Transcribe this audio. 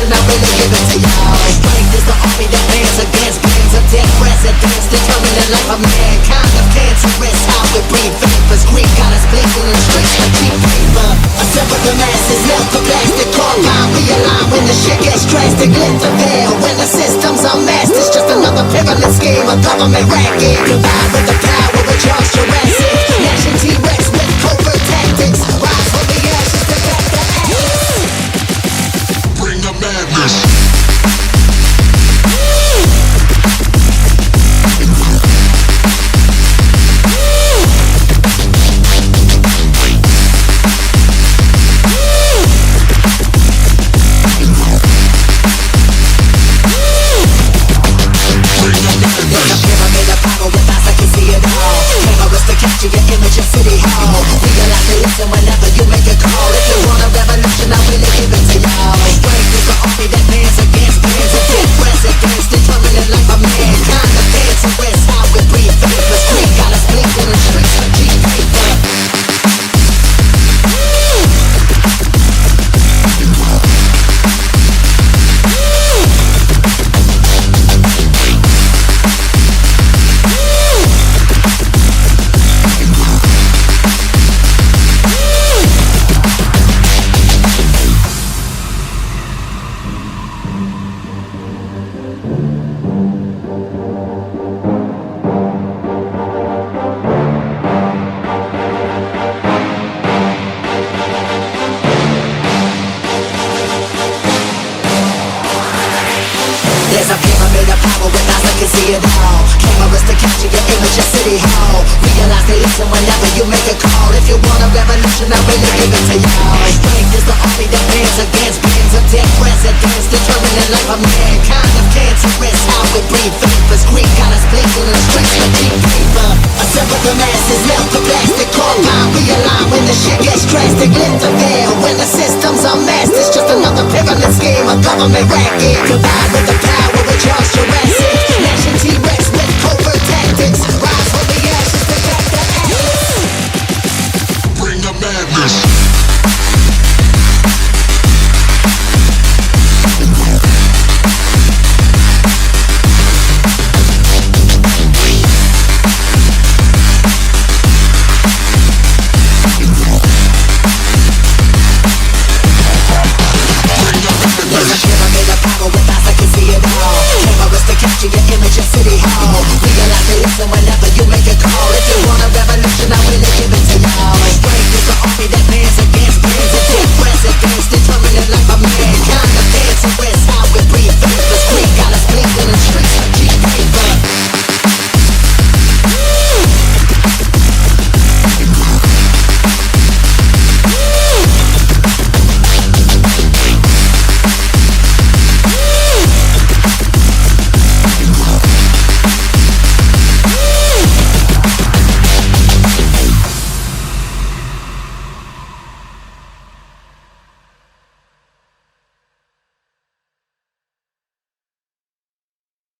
revolution, I really give it to y'all. Strength is the army that bands against bands of dead presidents, determining life of mankind of cancerous. How we breathe vapors, Greek got us blinking in streets for cheap paper. Assemble the masses, melt the plastic, compound, realign when the shit gets drastic. Lift the veil when the system's unmasked. It's just another pyramid scheme, a government racket. Combined with the power of Charles Jurassic, Nation T-Rex with covert tactics. Rise from the ashes to back the ashes. Bring the madness. Capture your image of City Hall. Realize they listen whenever you make a call. If you want a revolution, I really give it to y'all. Strength is the army that bands against bands of dead presidents, determining life of mankind. The cancerous, how we breathe vapors. Greek got us blinking in streets for cheap paper. There's a pyramid of power with eyes that can see it all. Cameras to capture your image of City Hall. Realize they listen whenever you make a call. If you want a revolution, I really give it to y'all. Strength is the army that bands against bands of dead presidents, determining life of mankind of cancerous. How we breathe vapors. Greek got us blinking in the streets for cheap paper. Assemble the masses, melt the plastic, compound, realign when the shit gets drastic. Lift the veil when the system's unmasked. It's just another pyramid scheme, a government racket. Combined with the power of Charles